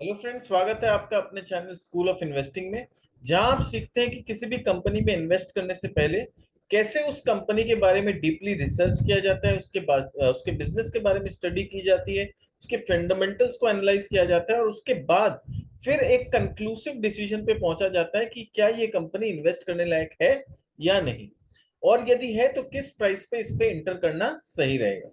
Hello friends, स्वागत है आपका अपने चैनल स्कूल ऑफ इन्वेस्टिंग में। जहां आप सीखते हैं कि किसी भी कंपनी में इन्वेस्ट करने से पहले कैसे उस कंपनी के बारे में डीपली रिसर्च किया जाता है, उसके बाद उसके बिजनेस के बारे में स्टडी की जाती है, उसके फंडामेंटल्स को एनालाइज किया जाता है और उसके बाद फिर एक कंक्लूसिव डिसीजन पे पहुंचा जाता है कि क्या ये कंपनी इन्वेस्ट करने लायक है या नहीं, और यदि है तो किस प्राइस पे इस पे इंटर करना सही रहेगा।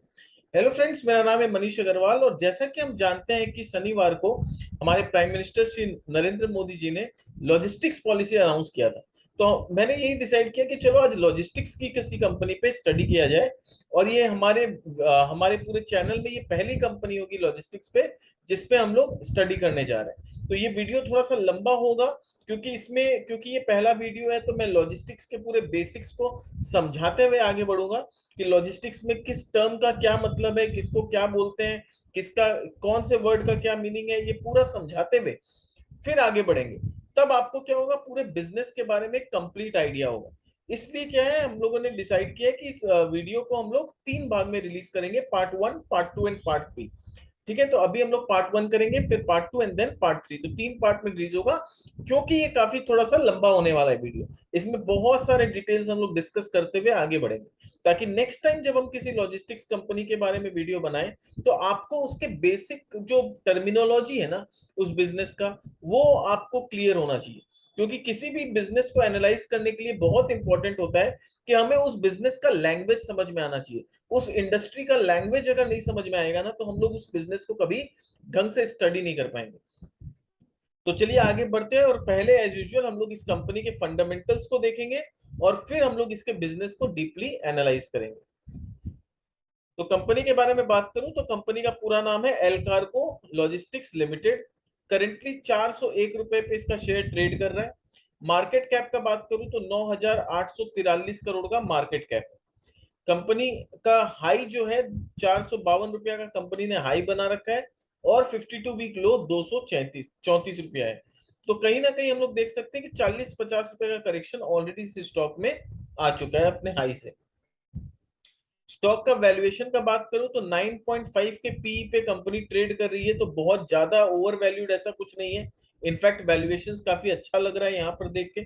हेलो फ्रेंड्स, मेरा नाम है मनीष अग्रवाल और जैसा कि हम जानते हैं कि शनिवार को हमारे प्राइम मिनिस्टर श्री नरेंद्र मोदी जी ने लॉजिस्टिक्स पॉलिसी अनाउंस किया था। तो मैंने यही डिसाइड किया कि चलो आज लॉजिस्टिक्स की किसी कंपनी पे स्टडी किया जाए। और ये हमारे पूरे चैनल में ये पहली कंपनी होगी लॉजिस्टिक्स पे जिसपे हम लोग स्टडी करने जा रहे हैं। तो ये वीडियो थोड़ा सा लंबा होगा क्योंकि ये पहला वीडियो है, तो मैं लॉजिस्टिक्स के पूरे बेसिक्स को समझाते हुए आगे बढ़ूंगा कि लॉजिस्टिक्स में किस टर्म का क्या मतलब है, किसको क्या बोलते हैं, किसका कौन से वर्ड का क्या मीनिंग है, ये पूरा समझाते हुए फिर आगे बढ़ेंगे। तब आपको क्या होगा, पूरे बिजनेस के बारे में कंप्लीट आइडिया होगा। इसलिए क्या है, हम लोगों ने डिसाइड किया कि इस वीडियो को हम लोग 3 भाग में रिलीज करेंगे, पार्ट 1, पार्ट 2 एंड पार्ट 3। ठीक है, तो अभी हम लोग पार्ट 1 करेंगे, फिर पार्ट 2 एंड देन पार्ट 3, तो 3 पार्ट में रिलीज होगा। क्योंकि ये काफी थोड़ा सा लंबा होने वाला है वीडियो, इसमें बहुत सारे डिटेल्स हम लोग डिस्कस करते हुए आगे बढ़ेंगे, ताकि नेक्स्ट टाइम जब हम किसी लॉजिस्टिक्स कंपनी के बारे में वीडियो बनाएं तो आपको उसके बेसिक जो टर्मिनोलॉजी है ना उस बिजनेस का, वो आपको क्लियर होना चाहिए। क्योंकि किसी भी बिजनेस को एनालाइज करने के लिए बहुत इंपॉर्टेंट होता है कि हमें उस बिजनेस का लैंग्वेज समझ में आना चाहिए। उस इंडस्ट्री का लैंग्वेज अगर नहीं समझ में आएगा ना, तो हम लोग उस बिजनेस को कभी ढंग से स्टडी नहीं कर पाएंगे। तो चलिए आगे बढ़ते हैं, और पहले एज यूजुअल हम लोग इस कंपनी के फंडामेंटल्स को देखेंगे और फिर हम लोग इसके बिजनेस को डीपली एनालाइज करेंगे। तो कंपनी के बारे में बात करूं तो कंपनी का पूरा नाम है L cargo logistics limited. Currently 401 रुपए पे इसका शेयर ट्रेड कर रहा है। मार्केट कैप का बात करूं तो 9,843 करोड़ का मार्केट कैप है। कंपनी का हाई जो है 452 रुपया का कंपनी ने हाई बना रखा है, और 52 वीक लो 234 रुपया है। तो कहीं ना कहीं हम लोग देख सकते हैं कि 40-50 रुपए का करेक्शन ऑलरेडी इस स्टॉक में आ चुका है अपने हाई से। स्टॉक का वैल्यूएशन का बात करूं तो 9.5 के पीई पे कंपनी ट्रेड कर रही है, तो बहुत ज्यादा ओवर वैल्यूड ऐसा कुछ नहीं है। इनफैक्ट वैल्यूएशन काफी अच्छा लग रहा है यहाँ पर देख के।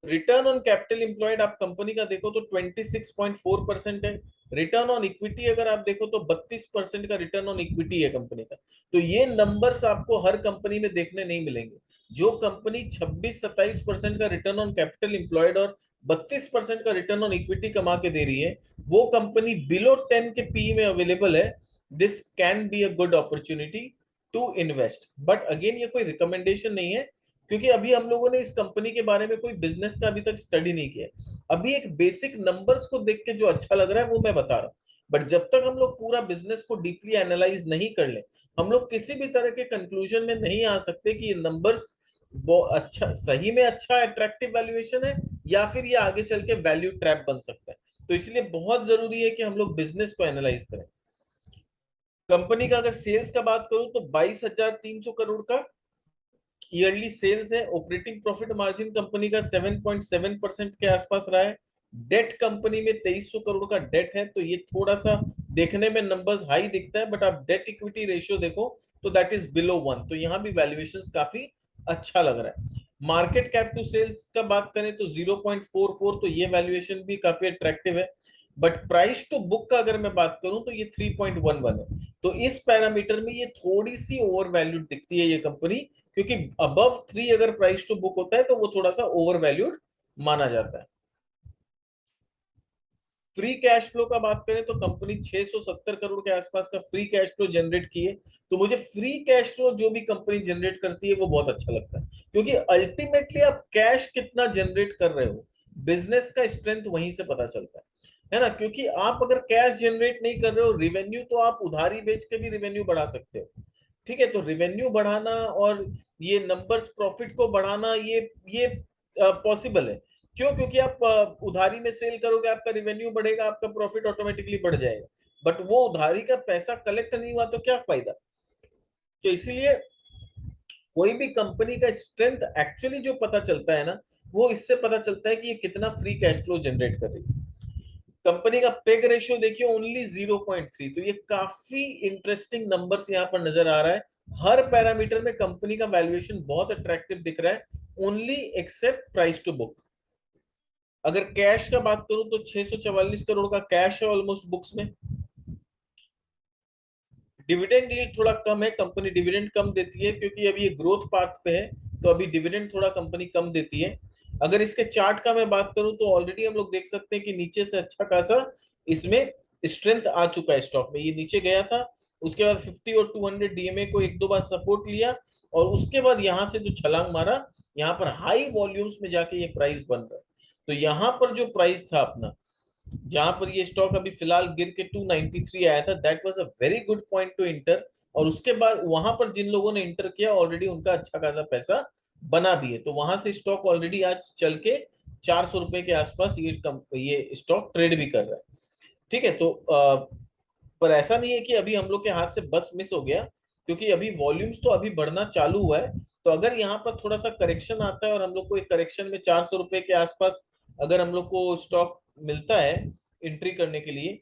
रिटर्न ऑन कैपिटल एम्प्लॉयड आप कंपनी का देखो तो 26.4% है। रिटर्न ऑन इक्विटी अगर आप देखो तो 32% का रिटर्न ऑन इक्विटी है कंपनी का। तो ये नंबर्स आपको हर कंपनी में देखने नहीं मिलेंगे। जो कंपनी 26-27% का रिटर्न ऑन कैपिटल एम्प्लॉयड और 32% का रिटर्न ऑन इक्विटी कमा के दे रही है, वो कंपनी बिलो 10 के पी में अवेलेबल है। This can be a good opportunity to invest, but again ये कोई रिकमेंडेशन नहीं है, क्योंकि अभी हम लोगों ने इस कंपनी के बारे में कोई बिजनेस का अभी तक स्टडी नहीं किया है। अभी एक बेसिक नंबर्स को देख के जो अच्छा लग रहा है वो मैं बता रहा हूँ। बट जब तक हम लोग पूरा बिजनेस को डीपली एनालाइज नहीं कर ले, हम लोग किसी भी तरह के कंक्लूजन में नहीं आ सकते कि ये नंबर्स वो अच्छा सही में अच्छा अट्रैक्टिव वैल्यूएशन है या फिर ये आगे चल के वैल्यू ट्रैप बन सकता है। तो इसलिए बहुत जरूरी है कि हम लोग बिजनेस को एनालाइज करें। कंपनी का अगर सेल्स का बात करूं तो 22,300 करोड़ का ईयरली सेल्स है। ऑपरेटिंग प्रॉफिट मार्जिन कंपनी का 7.7% के आसपास रहा है। डेट कंपनी में 2300 करोड़ का डेट है, तो ये थोड़ा सा देखने में नंबर्स हाई दिखता है, बट आप डेट इक्विटी रेशियो देखो तो दैट इज बिलो 1, तो यहाँ भी वैल्यूएशन काफी अच्छा लग रहा है। मार्केट कैप टू सेल्स का बात करें तो 0.44, तो ये वैल्यूएशन भी काफी अट्रैक्टिव है। बट प्राइस टू बुक का अगर मैं बात करूं तो ये 3.11 है। तो इस पैरामीटर में ये थोड़ी सी ओवर वैल्यूड दिखती है ये कंपनी, क्योंकि अबव 3 अगर प्राइस टू बुक होता है तो वो थोड़ा सा ओवर वैल्यूड माना जाता है। फ्री कैश फ्लो का बात करें तो कंपनी 670 करोड़ के आसपास का फ्री कैश फ्लो जनरेट की है। तो मुझे फ्री कैश फ्लो जो भी कंपनी जनरेट करती है वो बहुत अच्छा लगता है, क्योंकि अल्टीमेटली आप कैश कितना जनरेट कर रहे हो, बिजनेस का स्ट्रेंथ वहीं से पता चलता है ना। क्योंकि आप अगर कैश जनरेट नहीं कर रहे हो, रिवेन्यू तो आप उधारी बेच के भी रिवेन्यू बढ़ा सकते हो। ठीक है, तो रिवेन्यू बढ़ाना और ये नंबर्स प्रॉफिट को बढ़ाना, ये पॉसिबल है। क्यों? क्योंकि आप उधारी में सेल करोगे, आपका रिवेन्यू बढ़ेगा, आपका प्रॉफिट ऑटोमेटिकली बढ़ जाएगा। बट वो उधारी का पैसा कलेक्ट नहीं हुआ तो क्या फायदा। तो इसीलिए कोई भी कंपनी का स्ट्रेंथ एक्चुअली जो पता चलता है ना, वो इससे पता चलता है कि ये कितना फ्री कैश फ्लो जनरेट कर रही है। कंपनी का पेग रेशियो देखिए ओनली 0.3, तो ये काफी इंटरेस्टिंग नंबर्स यहाँ पर नजर आ रहा है। हर पैरामीटर में कंपनी का वैल्यूएशन बहुत अट्रैक्टिव दिख रहा है, only except price to book. अगर कैश का बात करूं तो 644 करोड़ का कैश है ऑलमोस्ट बुक्स में। डिविडेंड यील्ड थोड़ा कम है, कंपनी डिविडेंड कम देती है क्योंकि अभी ये ग्रोथ पाथ पे है, तो अभी डिविडेंड थोड़ा कंपनी कम देती है। अगर इसके चार्ट का मैं बात करूं तो ऑलरेडी हम लोग देख सकते हैं कि नीचे से अच्छा खासा इसमें स्ट्रेंथ आ चुका है स्टॉक में। ये नीचे गया था, उसके बाद 50 और 200 डीएमए को एक दो बार सपोर्ट लिया, और उसके बाद यहां से जो छलांग मारा, यहाँ पर हाई वॉल्यूम्स में जाके ये प्राइस बन रहा है। तो यहाँ पर जो प्राइस था अपना, जहां पर ये स्टॉक अभी फिलहाल गिर के 293 आया था, that was a very good point two inter. और उसके बाद वहां पर जिन लोगों ने इंटर किया ऑलरेडी उनका अच्छा खासा पैसा बना भी है, तो वहां से स्टॉक ऑलरेडी आज चल के 400 रुपए के आसपास ये स्टॉक ट्रेड भी कर रहा है। ठीक है, तो पर ऐसा नहीं है कि अभी हम लोग के हाथ से बस मिस हो गया, क्योंकि अभी वॉल्यूम्स तो अभी बढ़ना चालू हुआ है। तो अगर यहाँ पर थोड़ा सा करेक्शन आता है और हम लोग को एक करेक्शन में 400 रुपए के आसपास अगर हम लोग को स्टॉक मिलता है एंट्री करने के लिए,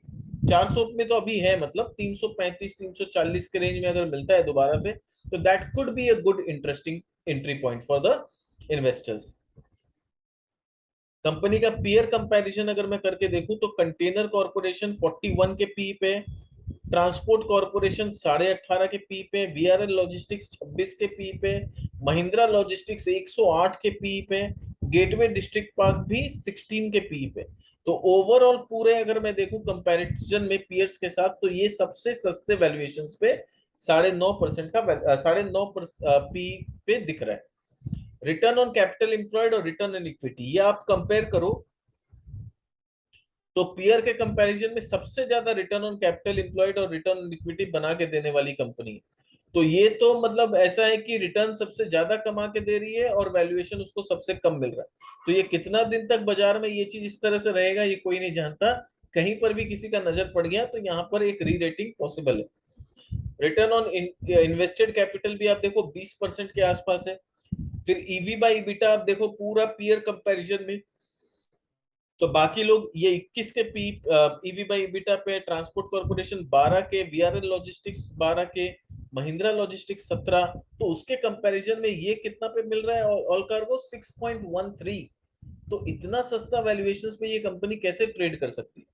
400 में तो अभी है, मतलब 335 340 के रेंज में अगर मिलता है दोबारा से, तो that could be a good interesting entry point for the investors. Company का पीयर कंपैरिजन अगर मैं करके देखूं तो कंटेनर कॉर्पोरेशन 41 के पी पे, ट्रांसपोर्ट कॉर्पोरेशन 18.5 के पी पे, वीआरएल लॉजिस्टिक्स 26 के पी पे, महिंद्रा लॉजिस्टिक्स 108 के पी पे, गेटवे डिस्ट्रिक्ट पार्क भी 16 के पी पे। तो ओवरऑल पूरे अगर मैं देखूं कंपैरिजन में पीयर्स के साथ, तो ये सबसे सस्ते वैल्यूएशंस पे 9.5% का 9.5 पी पे दिख रहा है। रिटर्न ऑन कैपिटल एम्प्लॉयड और रिटर्न ऑन इक्विटी, ये आप कंपेयर करो तो पीयर के कंपैरिजन में सबसे ज्यादा रिटर्न ऑन कैपिटल एम्प्लॉयड और रिटर्न ऑन इक्विटी बना के देने वाली कंपनी है। तो ये तो मतलब ऐसा है कि रिटर्न सबसे ज्यादा कमा के दे रही है और वैल्यूएशन उसको सबसे कम मिल रहा है। तो ये कितना दिन तक बाजार में ये चीज इस तरह से रहेगा ये कोई नहीं जानता। कहीं पर भी किसी का नजर पड़ गया तो यहाँ पर एक री रेटिंग पॉसिबल है। रिटर्न ऑन इन्वेस्टेड कैपिटल भी आप देखो 20% के आसपास है। फिर ईवी बाई ईबिटा आप देखो पूरा पीयर कंपैरिजन में, तो बाकी लोग ये 21 के पी ईवी बाई ईबिटा पे, ट्रांसपोर्ट कॉर्पोरेशन 12 के, वीआरएल लॉजिस्टिक्स 12 के, महिंद्रा लॉजिस्टिक्स 17, तो उसके कंपैरिजन में ये कितना पे मिल रहा है ऑल कार्गो 6.13। तो इतना सस्ता वैल्यूएशंस पे ये कंपनी कैसे ट्रेड कर सकती है।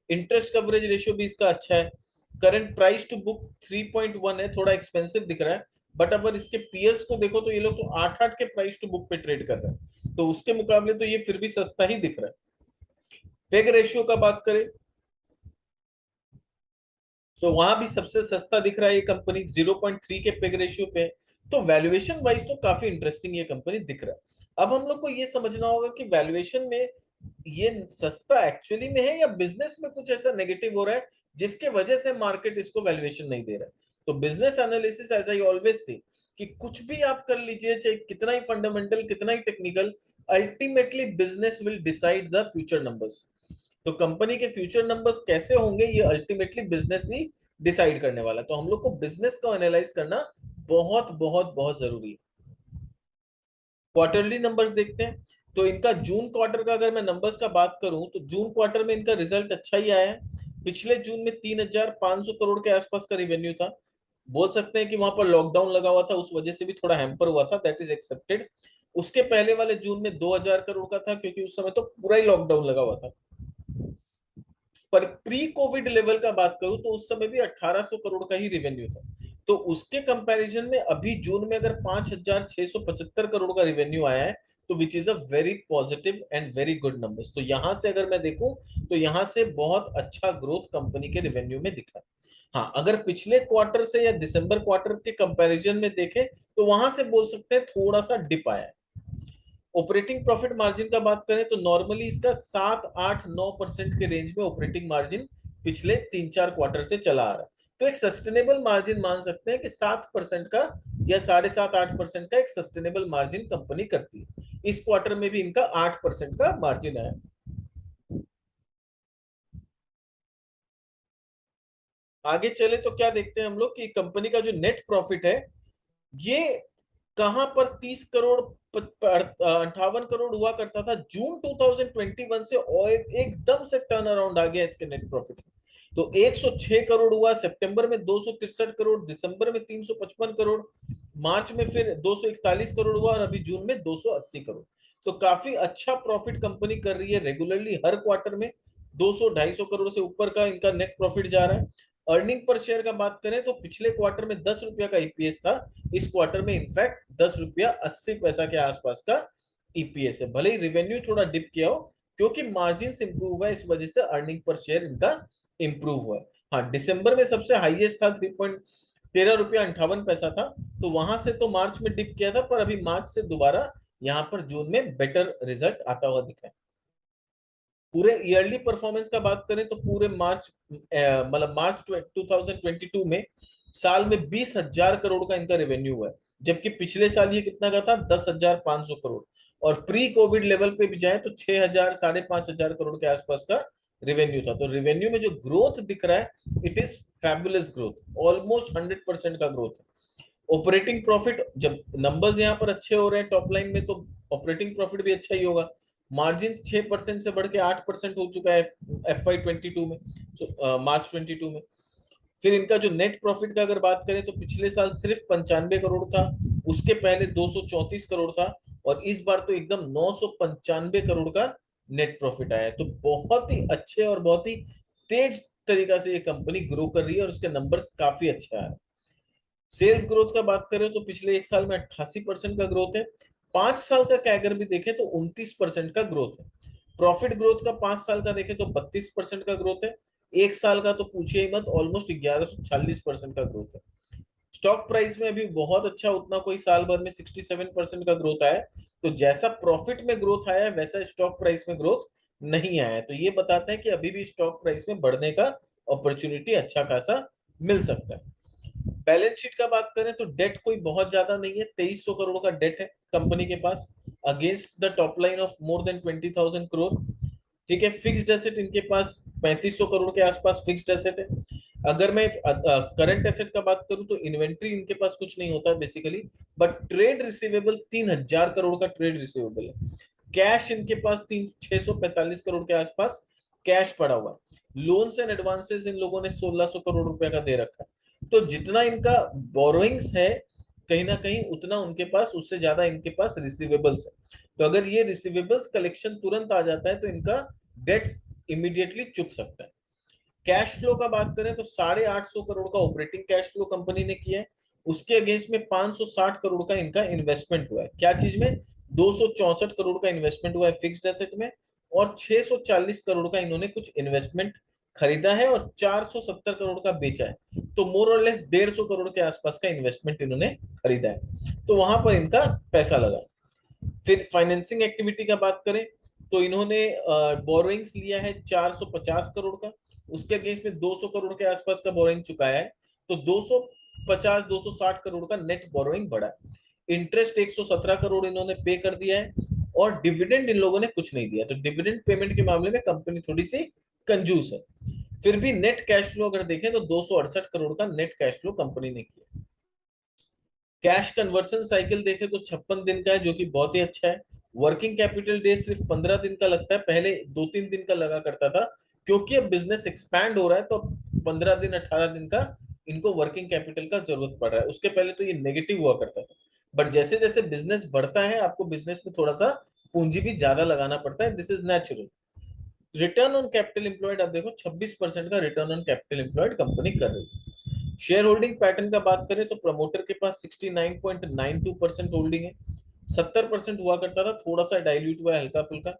इंटरेस्ट कवरेज रेशियो भी इसका अच्छा है। करंट प्राइस टू बुक 3.1 है, थोड़ा एक्सपेंसिव दिख रहा है, बट अगर इसके पीयर्स को देखो तो ये लोग तो 8-8 के प्राइस टू बुक पे ट्रेड कर रहे हैं, तो उसके मुकाबले तो ये फिर भी सस्ता ही दिख रहा है। पेग रेशियो का बात करें तो वहां भी सबसे सस्ता दिख रहा है ये कंपनी 0.3 के पेग रेशियो पे। तो वैल्यूएशन वाइज तो काफी इंटरेस्टिंग ये कंपनी दिख रहा है। अब हम लोग को ये समझना होगा कि वैल्यूएशन में ये सस्ता एक्चुअली में है या बिजनेस में कुछ ऐसा नेगेटिव हो रहा है जिसके वजह से मार्केट इसको वैल्यूएशन नहीं दे रहा है। तो business analysis as I always say कि कुछ भी आप कर लीजिए, चाहे कितना ही फंडामेंटल कितना ही technical, ultimately business will decide the future numbers. तो कंपनी के फ्यूचर नंबर्स कैसे होंगे ये अल्टीमेटली बिजनेस ही डिसाइड करने वाला है। तो हम लोग को बिजनेस को एनालाइज करना बहुत बहुत बहुत जरूरी है। क्वार्टरली नंबर्स देखते हैं, तो इनका जून क्वार्टर का अगर मैं नंबर्स का बात करूं तो जून क्वार्टर में इनका रिजल्ट अच्छा ही आया है। पिछले जून में 3,500 करोड़ के आसपास का रिवेन्यू था। बोल सकते हैं कि वहां पर लॉकडाउन लगा हुआ था, उस वजह से भी थोड़ा हैम्पर हुआ था, दैट इज एक्सेप्टेड। उसके पहले वाले जून में 2,000 करोड़ का था, क्योंकि उस समय तो पूरा ही लॉकडाउन लगा हुआ था। पर प्री कोविड लेवल का बात करूं तो उस समय भी 1800 करोड़ का ही रेवेन्यू था। तो उसके कंपैरिजन में अभी जून में अगर 5,675 करोड़ का रेवेन्यू आया है, तो which is a very positive and very good numbers. तो यहां से अगर मैं देखूं तो यहां से बहुत अच्छा ग्रोथ कंपनी के रेवेन्यू में दिखा है। हाँ, अगर पिछले क्वार्टर से या दिसंबर क्वार्टर के कंपैरिजन में देखें तो वहां से बोल सकते हैं थोड़ा सा डिप आया है। ऑपरेटिंग प्रॉफिट मार्जिन का बात करें तो नॉर्मली इसका 7-8-9% के रेंज में ऑपरेटिंग मार्जिन पिछले 3-4 क्वार्टर से चला आ रहा है। तो एक सस्टेनेबल मार्जिन मान सकते हैं कि 7% का या 7.5-8% का एक सस्टेनेबल मार्जिन कंपनी करती है। इस क्वार्टर में भी इनका 8% का मार्जिन आया। आगे चले तो क्या देखते हैं हम लोग कि कंपनी का जो नेट प्रॉफिट है, ये कहां पर 30 करोड़ 58 करोड़ हुआ करता था जून 2021 से, और एकदम से टर्न अराउंड आ गया इसके नेट प्रॉफिट। तो 106 करोड़ हुआ सितंबर में, 263 करोड़ दिसंबर में, 355 करोड़ मार्च में, फिर 241 करोड़ हुआ, और अभी जून में 280 करोड़। तो काफी अच्छा प्रॉफिट कंपनी कर रही है रेगुलरली, हर क्वार्टर में 200-250 करोड़ से ऊपर का इनका नेट प्रॉफिट जा रहा है। अर्निंग पर शेयर का बात करें तो पिछले क्वार्टर में 10 रुपया का ईपीएस था, इस क्वार्टर में इनफैक्ट 10 रुपया 80 पैसा के आसपास का ईपीएस है। भले ही रेवेन्यू थोड़ा डिप किया हो, क्योंकि मार्जिन इंप्रूव हुआ है, इस वजह से अर्निंग पर शेयर इनका इंप्रूव हुआ है। हाँ, दिसंबर में सबसे हाईएस्ट था 13 रुपया 58 पैसा था, तो वहां से तो मार्च में डिप किया था, पर अभी मार्च से दोबारा यहाँ पर जून में बेटर रिजल्ट आता हुआ दिखा है। पूरे ईयरली परफॉर्मेंस का बात करें तो पूरे मार्च मतलब मार्च 2022 में साल में 20,000 करोड़ का इनका रेवेन्यू हुआ है, जबकि पिछले साल ये कितना का था, 10,500 करोड़। और प्री कोविड लेवल पे भी जाए तो 6,000 5,500 करोड़ के आसपास का रेवेन्यू था। तो रेवेन्यू में जो ग्रोथ दिख रहा है, it is fabulous growth, almost 100% का ग्रोथ है। ऑपरेटिंग प्रॉफिट, जब नंबर्स यहाँ पर अच्छे हो रहे हैं टॉप लाइन में, तो ऑपरेटिंग प्रॉफिट भी अच्छा ही होगा। मार्जिन 6% से बढ़ के 8% हो चुका है FY22 में, मार्च 22 में। फिर इनका जो नेट प्रॉफिट का अगर बात करें तो पिछले साल सिर्फ 95 करोड़ था, उसके पहले 234 करोड़ था, और इस बार तो एकदम 995 करोड़ का नेट प्रॉफिट आया है। तो बहुत ही अच्छे और बहुत ही तेज तरीका से ये कंपनी ग्रो कर रही है, और उसके नंबर्स काफी अच्छे आ रहे हैं। सेल्स ग्रोथ का बात करें तो पिछले एक साल में 88% का ग्रोथ है। 5 साल का कैगर भी देखें तो 29% का ग्रोथ है। प्रॉफिट ग्रोथ का 5 साल का देखें तो 32% का ग्रोथ है। एक साल का तो पूछिए ही मत, ऑलमोस्ट 1146% का ग्रोथ है। स्टॉक प्राइस में अभी बहुत अच्छा, उतना कोई साल भर में 67% का ग्रोथ आया है। तो जैसा प्रॉफिट में ग्रोथ आया है, वैसा स्टॉक प्राइस में ग्रोथ नहीं आया है। तो ये बताते हैं कि अभी भी स्टॉक प्राइस में बढ़ने का अपॉर्चुनिटी अच्छा खासा मिल सकता है। बैलेंस शीट का बात करें तो डेट कोई बहुत ज्यादा नहीं है, 2300 करोड़ का डेट है कंपनी के पास, against the top line of more than 20,000 crore. ठीक है, फिक्स्ड एसेट इनके पास 3500 करोड़ के आसपास फिक्स्ड एसेट है। अगर मैं करंट एसेट का बात करूं तो इन्वेंट्री इनके पास कुछ नहीं होता basically, but trade receivable 3,000 crore का ट्रेड रिसीवेबल है। कैश इनके पास 645 करोड़ के आसपास कैश पड़ा हुआ है। लोन्स एंड एडवांसेस इन लोगों ने 1,600 करोड़ रुपए का दे रखा है। तो जितना इनका बोरोइंग्स है, कहीं ना कहीं उतना उनके पास, उससे ज्यादा इनके पास रिसीवेबल्स है। तो अगर ये रिसीवेबल्स कलेक्शन तुरंत आ जाता है तो इनका डेट इमीडिएटली चुक सकता है। कैश फ्लो का बात करें तो 850 करोड़ का ऑपरेटिंग कैश फ्लो कंपनी ने किया है। उसके अगेंस्ट में 560 करोड़ का इनका इन्वेस्टमेंट हुआ है। क्या चीज में? 264 करोड़ का इन्वेस्टमेंट हुआ है फिक्स्ड एसेट में, और 640 करोड़ का इन्होंने कुछ इन्वेस्टमेंट खरीदा है, और 470 करोड़ का बेचा है। तो मोर और लेस 150 करोड़ के आसपास का इन्वेस्टमेंट इन्होंने खरीदा है। तो वहां पर इनका पैसा लगा। फिर फाइनेंसिंग एक्टिविटी का बात करें तो इन्होंने बोरोइंग्स लिया है 450 करोड़ का, उसके अगेंस्ट में 200 करोड़ के आसपास का बोरोइंग चुकाया है। तो 250 260 करोड़ का नेट बोरोइंग बढ़ा है। इंटरेस्ट 117 करोड़ इन्होंने पे कर दिया है, और डिविडेंड इन लोगों ने कुछ नहीं दिया। तो डिविडेंड पेमेंट के मामले में कंपनी थोड़ी सी कंजूस है। फिर भी नेट कैश फ्लो अगर देखें तो 268 करोड़ का नेट कैश फ्लो कंपनी ने किया। कैश कन्वर्सन साइकिल देखें तो 56 दिन का है, जो कि बहुत ही अच्छा है। वर्किंग कैपिटल डे सिर्फ 15 दिन का लगता है, पहले 2-3 दिन का लगा करता था। क्योंकि अब बिजनेस एक्सपैंड हो रहा है, तो 15 दिन 18 दिन का इनको वर्किंग कैपिटल का जरूरत पड़ रहा है। उसके पहले तो ये नेगेटिव हुआ करता था, बट जैसे जैसे बिजनेस बढ़ता है, आपको बिजनेस में थोड़ा सा पूंजी भी ज्यादा लगाना पड़ता है, this is natural. Return on capital employed आप देखो, 26% का return on capital employed company कर रही है। शेयर होल्डिंग पैटर्न का बात करें तो प्रमोटर के पास 69.92% होल्डिंग है। 70% हुआ करता था, थोड़ा सा डाइल्यूट हुआ है हल्का फुल्का।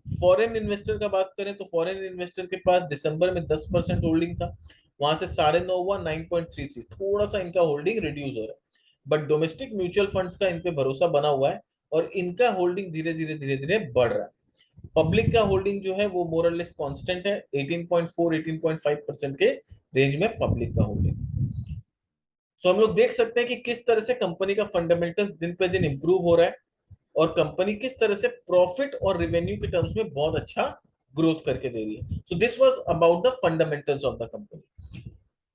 फॉरेन इन्वेस्टर का बात करें तो फॉरेन इन्वेस्टर के पास दिसंबर में 10% होल्डिंग था, वहां से 9.5 हुआ 9.33, थोड़ा सा इनका होल्डिंग रिड्यूस हो रहा है। बट डोमेस्टिक म्यूचुअल फंड्स का इन पे भरोसा बना हुआ है, और इनका होल्डिंग धीरे धीरे बढ़ रहा है। पब्लिक का होल्डिंग जो है वो मोर और लेस कांस्टेंट है, 18.4 18.5% के रेंज में पब्लिक का होल्डिंग। तो हम लोग देख सकते हैं कि किस तरह से कंपनी का फंडामेंटल दिन पे दिन इंप्रूव हो रहा है, और कंपनी किस तरह से प्रॉफिट और रेवेन्यू के टर्म्स में बहुत अच्छा ग्रोथ करके दे रही है। So this was about the fundamentals of the company.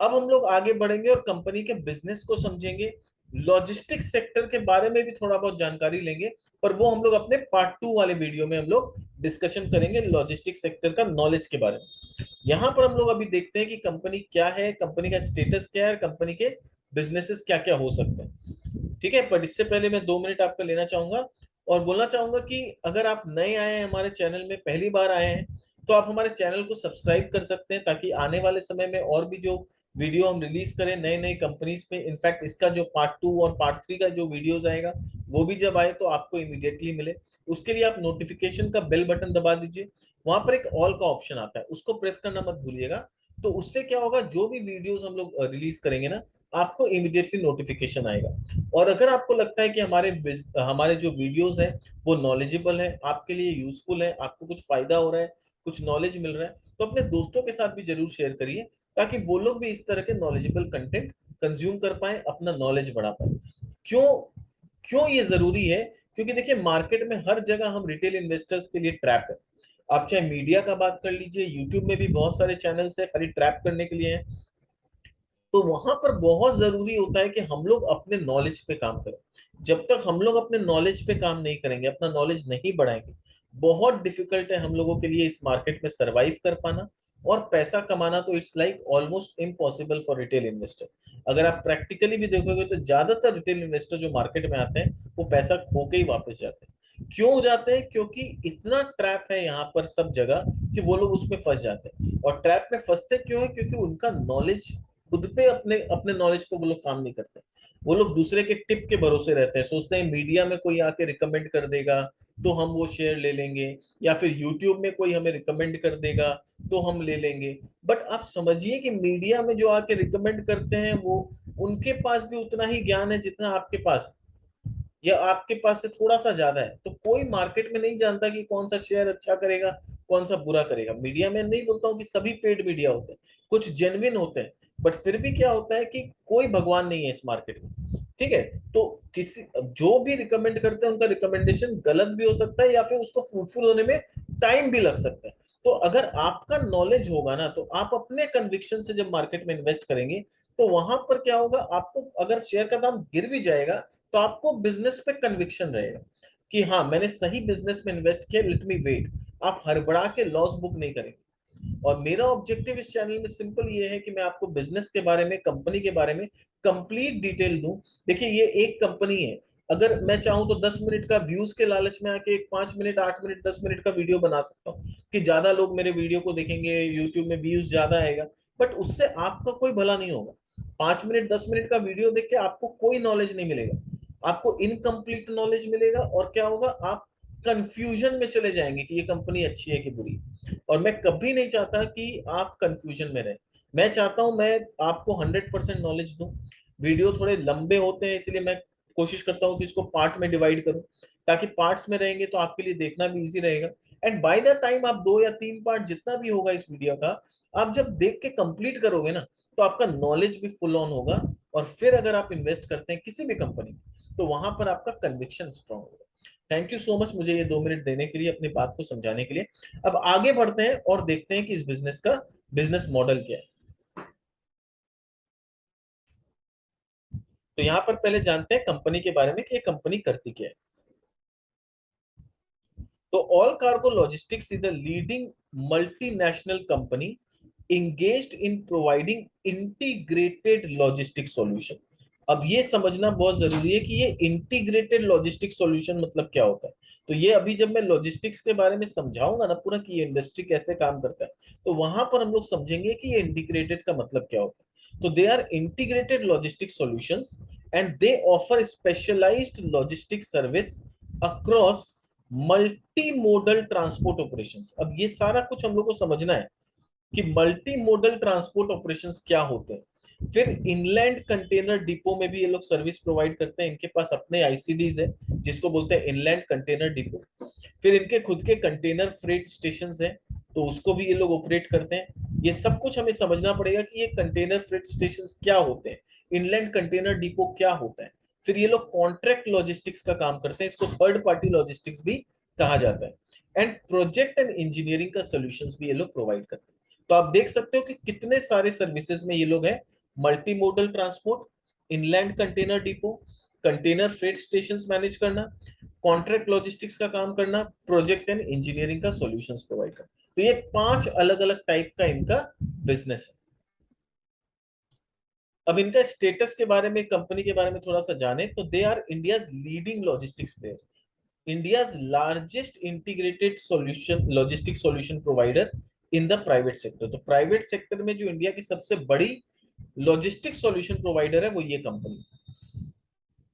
अब हम लोग आगे बढ़ेंगे और कंपनी के बिजनेस को समझेंगे, लॉजिस्टिक सेक्टर के बारे में भी थोड़ा बहुत जानकारी लेंगे, पर वो हम लोग अपने पार्ट 2 वाले वीडियो में हम लोग डिस्कशन करेंगे लॉजिस्टिक सेक्टर का नॉलेज के बारे में। यहाँ पर हम लोग अभी देखते हैं कि कंपनी क्या है, कंपनी का स्टेटस क्या है, कंपनी के बिजनेसेस क्या क्या हो सकते हैं। ठीक है, पर इससे पहले मैं 2 मिनट आपका लेना चाहूंगा और बोलना चाहूंगा कि अगर आप नए आए हैं हमारे चैनल में, पहली बार आए हैं, तो आप हमारे चैनल को सब्सक्राइब कर सकते हैं, ताकि आने वाले समय में और भी जो वीडियो हम रिलीज करें नए नए कंपनीज पे, इनफैक्ट इसका जो पार्ट 2 और पार्ट 3 का जो वीडियोस आएगा वो भी जब आए तो आपको इमीडिएटली मिले। उसके लिए आप नोटिफिकेशन का बेल बटन दबा दीजिए, वहां पर एक ऑल का ऑप्शन आता है, उसको प्रेस करना मत भूलिएगा। तो उससे क्या होगा, जो भी वीडियोस हम लोग रिलीज करेंगे ना, आपको इमीडिएटली नोटिफिकेशन आएगा। और अगर आपको लगता है कि हमारे जो वीडियोस है वो नॉलेजेबल है, आपके लिए यूजफुल है, आपको कुछ फायदा हो रहा है, कुछ नॉलेज मिल रहा है, तो अपने दोस्तों के साथ भी जरूर शेयर करिए, ताकि वो लोग भी इस तरह के नॉलेजेबल कंटेंट कंज्यूम कर पाए, अपना नॉलेज बढ़ा पाए। क्यों क्यों ये जरूरी है? क्योंकि देखिए, मार्केट में हर जगह हम रिटेल इन्वेस्टर्स के लिए ट्रैप है। आप चाहे मीडिया का बात कर लीजिए, यूट्यूब में भी बहुत सारे चैनल्स है खाली ट्रैप करने के लिए हैं। तो वहां पर बहुत जरूरी होता है कि हम लोग अपने नॉलेज पे काम करें। जब तक हम लोग अपने नॉलेज पे काम नहीं करेंगे, अपना नॉलेज नहीं बढ़ाएंगे, बहुत डिफिकल्ट है हम लोगों के लिए इस मार्केट में सरवाइव कर पाना और पैसा कमाना। तो it's like almost impossible for retail investor. अगर आप प्रैक्टिकली भी देखोगे तो ज्यादातर रिटेल इन्वेस्टर जो मार्केट में आते हैं वो पैसा खो के ही वापस जाते हैं। क्यों जाते हैं? क्योंकि इतना ट्रैप है यहाँ पर सब जगह कि वो लोग उसमें फंस जाते हैं। और ट्रैप में फंसते क्यों है? क्योंकि उनका नॉलेज खुद पे, अपने अपने नॉलेज पे वो लोग काम नहीं करते। वो लोग दूसरे के टिप के भरोसे रहते हैं, सोचते हैं मीडिया में कोई आके रिकमेंड कर देगा तो हम वो शेयर ले लेंगे, या फिर यूट्यूब में कोई हमें रिकमेंड कर देगा तो हम ले लेंगे। बट आप समझिए कि मीडिया में जो आके रिकमेंड करते हैं वो, उनके पास भी उतना ही ज्ञान है जितना आपके पास, या आपके पास से थोड़ा सा ज्यादा है। तो कोई मार्केट में नहीं जानता कि कौन सा शेयर अच्छा करेगा, कौन सा बुरा करेगा। मीडिया में नहीं बोलता हूँ कि सभी पेड मीडिया होते हैं, कुछ जेन्युइन होते हैं, बट फिर भी क्या होता है कि कोई भगवान नहीं है इस मार्केट में। ठीक है, तो किसी जो भी रिकमेंड करते हैं उनका रिकमेंडेशन गलत भी हो सकता है, या फिर उसको फ्रूटफुल होने में टाइम भी लग सकता है। तो अगर आपका नॉलेज होगा ना, तो आप अपने कन्विक्शन से जब मार्केट में इन्वेस्ट करेंगे, तो वहां पर क्या होगा, आपको अगर शेयर का दाम गिर भी जाएगा तो आपको बिजनेस पे कन्विक्शन रहेगा कि हाँ, मैंने सही बिजनेस में इन्वेस्ट किया, लेट मी वेट। आप हड़बड़ा के लॉस बुक नहीं करेंगे। और मेरा ऑब्जेक्टिव इस चैनल में सिंपल ये है कि मैं आपको बिजनेस के बारे में, कंपनी के बारे में कंप्लीट डिटेल दूं। देखिए, ये एक कंपनी है, अगर मैं चाहूं तो 10 मिनट का व्यूज के लालच में आके एक 5 मिनट, 8 मिनट, 10 मिनट का वीडियो बना सकता हूँ कि ज्यादा लोग मेरे वीडियो को देखेंगे, यूट्यूब में व्यूज ज्यादा आएगा। बट उससे आपका कोई भला नहीं होगा। 5 मिनट, 10 मिनट का वीडियो देख के आपको कोई नॉलेज नहीं मिलेगा, आपको इनकम्प्लीट नॉलेज मिलेगा। और क्या होगा, आप कंफ्यूजन में चले जाएंगे कि ये कंपनी अच्छी है कि बुरी। और मैं कभी नहीं चाहता कि आप कंफ्यूजन में रहें। मैं चाहता हूं मैं आपको 100% नॉलेज दूं। वीडियो थोड़े लंबे होते हैं, इसलिए मैं कोशिश करता हूं कि इसको पार्ट में डिवाइड करूं, ताकि पार्ट्स में रहेंगे तो आपके लिए देखना भी इजी रहेगा। एंड बाय द टाइम आप 2 या 3 पार्ट जितना भी होगा इस वीडियो का, आप जब देख के कंप्लीट करोगे ना, तो आपका नॉलेज भी फुल ऑन होगा। और फिर अगर आप इन्वेस्ट करते हैं किसी भी कंपनी में, तो वहां पर आपका कन्विक्शन स्ट्रांग होगा। थैंक यू सो मच मुझे ये 2 मिनट देने के लिए, अपनी बात को समझाने के लिए। अब आगे बढ़ते हैं और देखते हैं कि इस बिजनेस का बिजनेस मॉडल क्या है। तो यहाँ पर पहले जानते हैं कंपनी के बारे में कि ये कंपनी करती क्या है। तो all cargo logistics is the leading multinational company engaged in providing integrated logistic solution। अब ये समझना बहुत जरूरी है कि ये इंटीग्रेटेड लॉजिस्टिक सॉल्यूशन मतलब क्या होता है। तो ये अभी जब मैं लॉजिस्टिक्स के बारे में समझाऊंगा ना पूरा, कि ये इंडस्ट्री कैसे काम करता है, तो वहां पर हम लोग समझेंगे कि ये इंटीग्रेटेड का मतलब क्या होता है। तो they are integrated logistic solutions and they offer specialised logistic service across multi modal transport operations. अब ये सारा कुछ हम लोग को समझना है कि मल्टी मोडल ट्रांसपोर्ट ऑपरेशंस क्या होते हैं। फिर इनलैंड कंटेनर डिपो में भी ये लोग सर्विस प्रोवाइड करते हैं, इनके पास अपने आईसीडीज है जिसको बोलते हैं इनलैंड कंटेनर डिपो। फिर इनके खुद के कंटेनर फ्रेट स्टेशन है, तो उसको भी ये लोग ऑपरेट करते हैं। ये सब कुछ हमें समझना पड़ेगा कि ये कंटेनर फ्रेट स्टेशन क्या होते हैं, इनलैंड कंटेनर डिपो क्या होता है। फिर ये लोग कॉन्ट्रैक्ट लॉजिस्टिक्स का काम करते हैं, इसको थर्ड पार्टी लॉजिस्टिक्स भी कहा जाता है। एंड प्रोजेक्ट एंड इंजीनियरिंग का सोल्यूशंस भी ये लोग प्रोवाइड करते हैं। तो आप देख सकते हो कि कितने सारे सर्विसेज में ये लोग हैं। Multi modal transport, inland container depot, container freight stations manage करना, कॉन्ट्रैक्ट लॉजिस्टिक्स का काम करना, प्रोजेक्ट एंड इंजीनियरिंग का सॉल्यूशंस प्रोवाइड करना। तो ये 5 अलग अलग टाइप का इनका बिजनेस है। अब इनका स्टेटस के बारे में, कंपनी के बारे में थोड़ा सा जाने तो they are India's leading logistics player, India's largest integrated solution logistic solution provider in the private sector. तो प्राइवेट सेक्टर में जो इंडिया की सबसे बड़ी लॉजिस्टिक सॉल्यूशन प्रोवाइडर है वो ये कंपनी।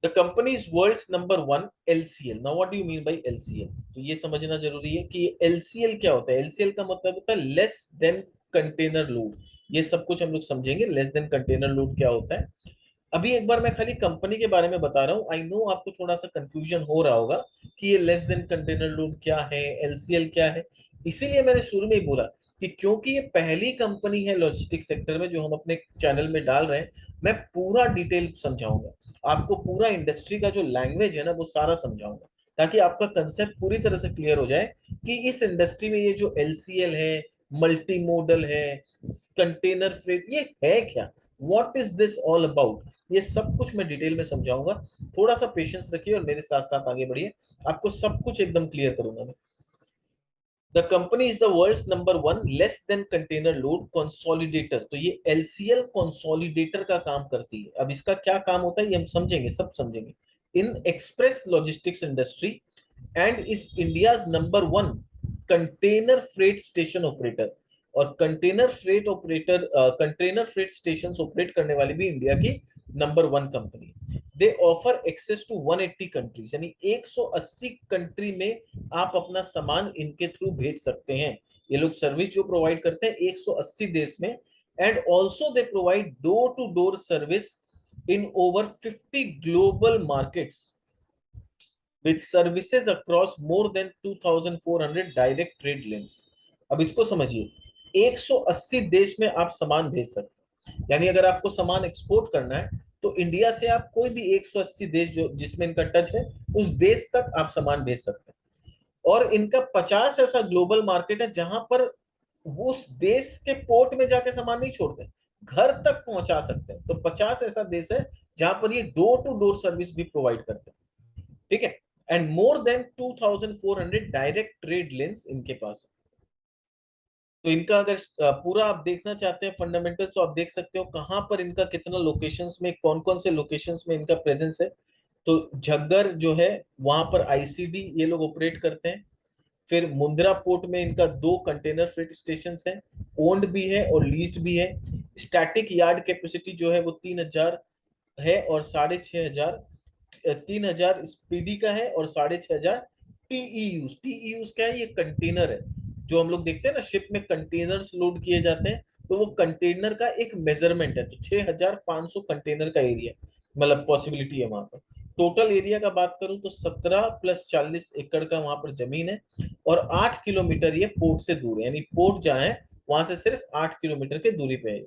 The company is world's number one LCL. Now what do you mean by LCL? तो ये समझना जरूरी है कि एलसीएल क्या होता है। एलसीएल का मतलब होता है लेस देन कंटेनर लोड। ये सब कुछ हम लोग समझेंगे, लेस देन कंटेनर लोड क्या होता है। अभी एक बार मैं खाली कंपनी के बारे में बता रहा हूँ। आई नो आपको थोड़ा सा कंफ्यूजन हो रहा होगा कि ये लेस देन कंटेनर लोड क्या है, एलसीएल क्या है। इसीलिए मैंने शुरू में ही बोला कि क्योंकि ये पहली कंपनी है लॉजिस्टिक सेक्टर में जो हम अपने चैनल में डाल रहे हैं, मैं पूरा डिटेल समझाऊंगा आपको। पूरा इंडस्ट्री का जो लैंग्वेज है ना वो सारा समझाऊंगा, ताकि आपका कंसेप्ट पूरी तरह से क्लियर हो जाए कि इस इंडस्ट्री में ये जो एलसीएल है, मल्टी मोडल है, कंटेनर फ्रेट, ये है क्या, what is this all about, ये सब कुछ मैं डिटेल में समझाऊंगा। थोड़ा सा पेशेंस रखिए और मेरे साथ साथ आगे बढ़िए, आपको सब कुछ एकदम क्लियर करूंगा मैं। The company is the world's number one less than container load consolidator. तो ये एलसीएल कंसोलिडेटर का काम करती है। अब इसका क्या काम होता है ये हम समझेंगे, सब समझेंगे। In express logistics industry and is India's number one container freight station operator. और कंटेनर फ्रेट स्टेशन ऑपरेट करने वाली भी इंडिया की number one company. They offer access to 180 countries, यानी 180 कंट्री में आप अपना सामान इनके थ्रू भेज सकते हैं। ये लोग सर्विस जो प्रोवाइड करते हैं 180 देश में। And also they provide door to door service in over 50 global markets with services across more than 2400 direct trade lanes. अब इसको समझिए, 180 देश में आप सामान भेज सकते हैं। यानी अगर आपको सामान एक्सपोर्ट करना है तो इंडिया से आप कोई भी 180 देश जो जिसमें इनका टच है उस देश तक आप सामान भेज सकते हैं। और इनका 50 ऐसा ग्लोबल मार्केट है जहां पर वो उस देश के पोर्ट में जाके सामान नहीं छोड़ते, घर तक पहुंचा सकते हैं। तो 50 ऐसा देश है जहां पर ये डोर टू डोर सर्विस भी प्रोवाइड करते हैं। ठीक है। And more than 2400 direct trade lens इनके पास है। तो इनका अगर पूरा आप देखना चाहते हैं फंडामेंटल, तो आप देख सकते हो कहां पर इनका कितना लोकेशंस में, कौन कौन से लोकेशंस में इनका प्रेजेंस है। तो झज्जर जो है वहां पर आईसीडी ये लोग ऑपरेट करते हैं। फिर मुंद्रा पोर्ट में इनका 2 कंटेनर फ्रेट स्टेशन है, ओन्ड भी है और लीज्ड भी है। स्टैटिक यार्ड कैपेसिटी जो है वो 3000 है और 6500, 3000 स्पीडी का है और 6500 टीईयूज। टीईयूज क्या है? ये कंटेनर है जो हम लोग देखते हैं ना शिप में कंटेनर्स लोड किए जाते हैं, तो वो कंटेनर का एक मेजरमेंट है। तो 6500 कंटेनर का एरिया मतलब पॉसिबिलिटी है वहां पर। टोटल एरिया का बात करूं तो 17 प्लस 40 एकड़ का वहां पर जमीन है। और 8 किलोमीटर ये पोर्ट से दूर है, यानी पोर्ट जहाँ है वहां से सिर्फ 8 किलोमीटर की दूरी पे है।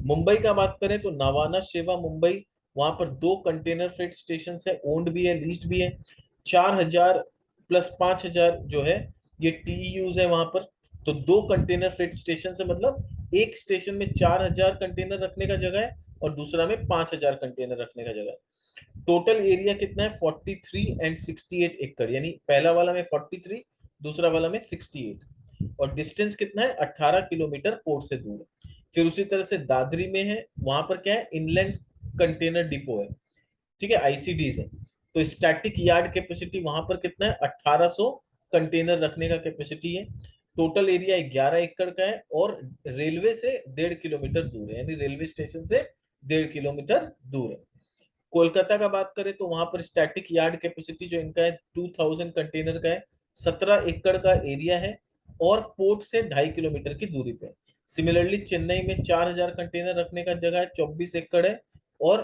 मुंबई का बात करें तो नवाना शेवा मुंबई, वहां पर 2 कंटेनर फ्रेट स्टेशन है, ओन्ड भी है लीज्ड भी है। 4000 प्लस 5000 जो है ये टीयूज है वहां पर। तो 2 कंटेनर फ्रेट स्टेशन है, मतलब एक स्टेशन में 4000 कंटेनर रखने का जगह है और दूसरा में 5000 कंटेनर रखने का जगह है। टोटल एरिया कितना है? 43 एंड 68 एकड़, यानी पहला वाला में 43, दूसरा वाला में 68। और डिस्टेंस कितना है? 18 किलोमीटर पोर्ट से दूर है। फिर उसी तरह से दादरी में है, वहां पर क्या है? इनलैंड कंटेनर डिपो है। ठीक है, आईसीडीज है। तो स्टैटिक यार्ड कैपेसिटी वहां पर कितना है? 1800 कंटेनर रखने का कैपेसिटी है। टोटल एरिया 11 एकड़ का है और रेलवे से 1.5 किलोमीटर दूर है, यानी रेलवे स्टेशन से 1.5 किलोमीटर दूर है। कोलकाता का बात करें तो वहां पर स्टैटिक यार्ड कैपेसिटी जो इनका है 2000 कंटेनर का है, 17 एकड़ का एरिया है और पोर्ट से 2.5 किलोमीटर की दूरी पे। सिमिलरली चेन्नई में 4000 कंटेनर रखने का जगह है, 24 एकड़ है और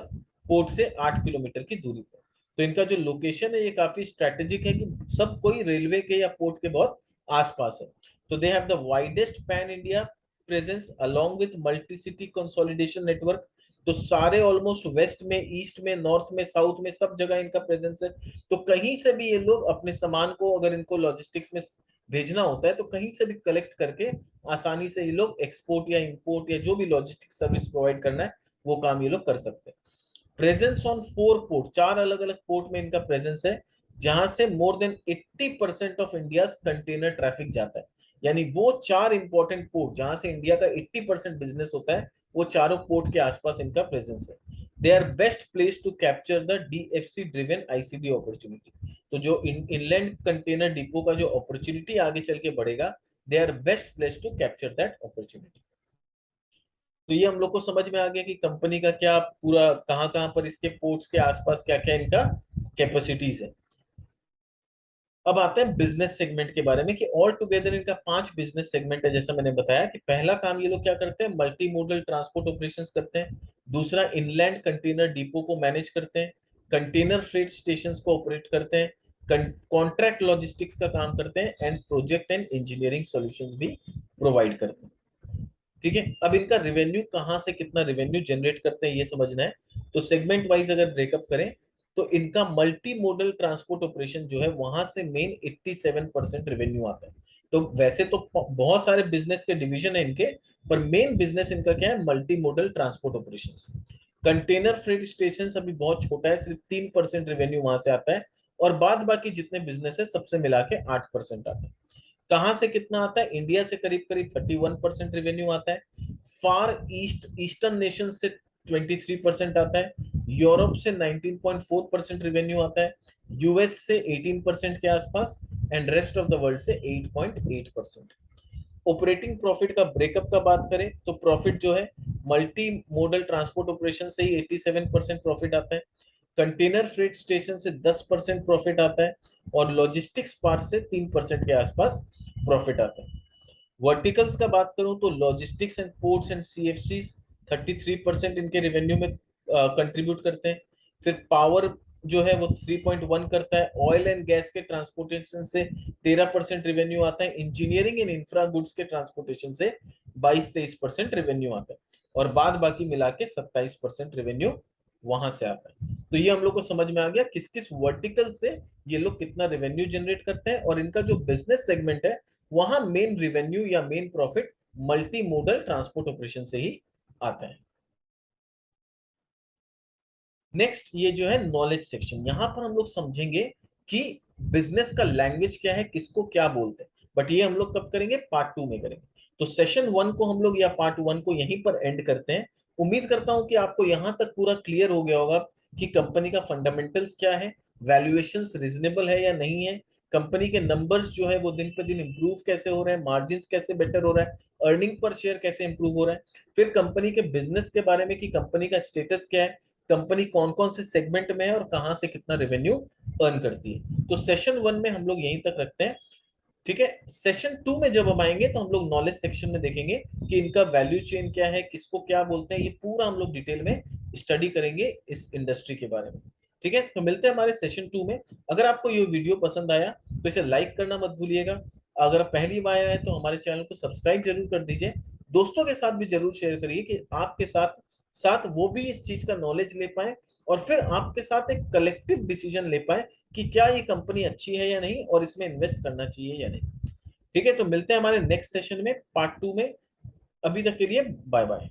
पोर्ट से 8 किलोमीटर की दूरी पे। तो इनका जो लोकेशन है ये काफी स्ट्रेटेजिक है कि सब कोई रेलवे के या पोर्ट के बहुत आसपास है। तो they have the widest pan India presence along with multi city consolidation network. तो सारे ऑलमोस्ट वेस्ट में, ईस्ट में, नॉर्थ में, साउथ में सब जगह इनका प्रेजेंस है। तो कहीं से भी ये लोग अपने सामान को, अगर इनको लॉजिस्टिक्स में भेजना होता है तो कहीं से भी कलेक्ट करके आसानी से ये लोग एक्सपोर्ट या इंपोर्ट या जो भी लॉजिस्टिक सर्विस प्रोवाइड करना है वो काम ये लोग कर सकते हैं। प्रेजेंस ऑन 4 पोर्ट, 4 अलग अलग पोर्ट में इनका प्रेजेंस है, जहां से more than 80% of India container traffic जाता है। यानी वो 4 इंपॉर्टेंट पोर्ट जहां से इंडिया का 80% बिजनेस होता है, वो चारों पोर्ट के आसपास इनका प्रेजेंस है। They are best place to capture the DFC driven ICD opportunity. तो जो इनलैंड कंटेनर डिपो का जो अपॉर्चुनिटी आगे चल के बढ़ेगा, they are best place to capture that opportunity. तो ये हम लोग को समझ में आ गया कि कंपनी का क्या पूरा कहाँ कहाँ पर इसके पोर्ट्स के आसपास क्या क्या इनका कैपेसिटीज है। अब आते हैं बिजनेस सेगमेंट के बारे में कि ऑल टुगेदर इनका 5 बिजनेस सेगमेंट है। जैसा मैंने बताया कि पहला काम ये लोग क्या करते हैं, मल्टी मोडल ट्रांसपोर्ट ऑपरेशंस करते हैं। दूसरा, इनलैंड कंटेनर डिपो को मैनेज करते हैं। कंटेनर फ्रेट स्टेशंस को ऑपरेट करते हैं। कॉन्ट्रैक्ट लॉजिस्टिक्स का काम करते हैं and project and engineering solutions भी प्रोवाइड करते हैं। ठीक है, अब इनका रेवेन्यू कहाँ से कितना रेवेन्यू जनरेट करते हैं ये समझना है। तो सेगमेंट वाइज अगर ब्रेकअप करें, तो इनका मल्टी मोडल ट्रांसपोर्ट ऑपरेशन जो है वहां से मेन 87% रेवेन्यू आता है। तो वैसे तो बहुत सारे बिजनेस के डिवीजन है इनके, पर मेन बिजनेस इनका क्या है, multi modal transport operations. Container freight station अभी बहुत छोटा है, सिर्फ 3% रेवेन्यू वहां से आता है, और बाद बाकी जितने बिजनेस है सबसे मिला के 8% आता है। कहां से कितना आता है, इंडिया से करीब करीब 31% रेवेन्यू आता है। फार ईस्ट ईस्टर्न नेशन से 23% आता है। यूरोप से 19.4% रेवेन्यू आता है। यूएस से 18% के आसपास, and rest of the world से 8.8%। ऑपरेटिंग प्रॉफिट का ब्रेकअप का बात करें तो प्रॉफिट जो है, मल्टी मोडल ट्रांसपोर्ट ऑपरेशन से ही 87% प्रॉफिट आता है। कंटेनर फ्रेट स्टेशन से 10% प्रॉफिट आता है, और लॉजिस्टिक्स पार्ट से 3% के आसपास प्रॉफिट आता है। वर्टिकल्स का बात करूं तो logistics and ports and CFC 33% इनके रेवेन्यू में कंट्रीब्यूट करते हैं। फिर पावर जो है वो 3.1 करता है। ऑयल एंड गैस के ट्रांसपोर्टेशन से 13% रेवेन्यू आता है। इंजीनियरिंग एंड इंफ्रा गुड्स के ट्रांसपोर्टेशन से 22-23% रेवेन्यू आता है, और बाद बाकी मिला के 27% रेवेन्यू वहां से आता है। तो ये हम लोग को समझ में आ गया किस किस वर्टिकल से ये लोग कितना रेवेन्यू जनरेट करते हैं, और इनका जो बिजनेस सेगमेंट है वहां मेन रेवेन्यू या main profit multi modal transport operation से ही आता है। नेक्स्ट ये जो है नॉलेज सेक्शन, यहां पर हम लोग समझेंगे कि बिजनेस का लैंग्वेज क्या है, किसको क्या बोलते हैं। बट ये हम लोग कब करेंगे, पार्ट 2 में करेंगे। तो सेशन 1 को हम लोग या पार्ट 1 को यहीं पर एंड करते हैं। उम्मीद करता हूं कि आपको यहां तक पूरा क्लियर हो गया होगा कि कंपनी का फंडामेंटल्स क्या है, वैल्यूएशंस रीजनेबल है या नहीं है, कंपनी के नंबर्स जो है वो दिन पे दिन इंप्रूव कैसे हो रहे हैं, मार्जिन कैसे बेटर हो रहा है, अर्निंग पर शेयर कैसे इंप्रूव हो रहा है। फिर कंपनी के बिजनेस के बारे में कि कंपनी का स्टेटस क्या है, कंपनी कौन कौन से सेगमेंट में है, और कहां से कितना रेवेन्यू अर्न करती है। तो सेशन 1 में हम लोग यहीं तक रखते हैं। ठीक है, सेशन 2 में जब हम आएंगे तो हम लोग नॉलेज सेक्शन में देखेंगे कि इनका वैल्यू चेन क्या है, किसको क्या बोलते हैं, ये पूरा हम लोग डिटेल में स्टडी करेंगे इस इंडस्ट्री के बारे में। ठीक है, तो मिलते हैं हमारे सेशन 2 में। अगर आपको ये वीडियो पसंद आया तो इसे लाइक करना मत भूलिएगा। अगर आप पहली बार आए तो हमारे चैनल को सब्सक्राइब जरूर कर दीजिए। दोस्तों के साथ भी जरूर शेयर करिए कि आपके साथ साथ वो भी इस चीज का नॉलेज ले पाए, और फिर आपके साथ एक कलेक्टिव डिसीजन ले पाए कि क्या ये कंपनी अच्छी है या नहीं, और इसमें इन्वेस्ट करना चाहिए या नहीं। ठीक है, तो मिलते हैं हमारे नेक्स्ट सेशन में, पार्ट 2 में। अभी तक के लिए बाय बाय।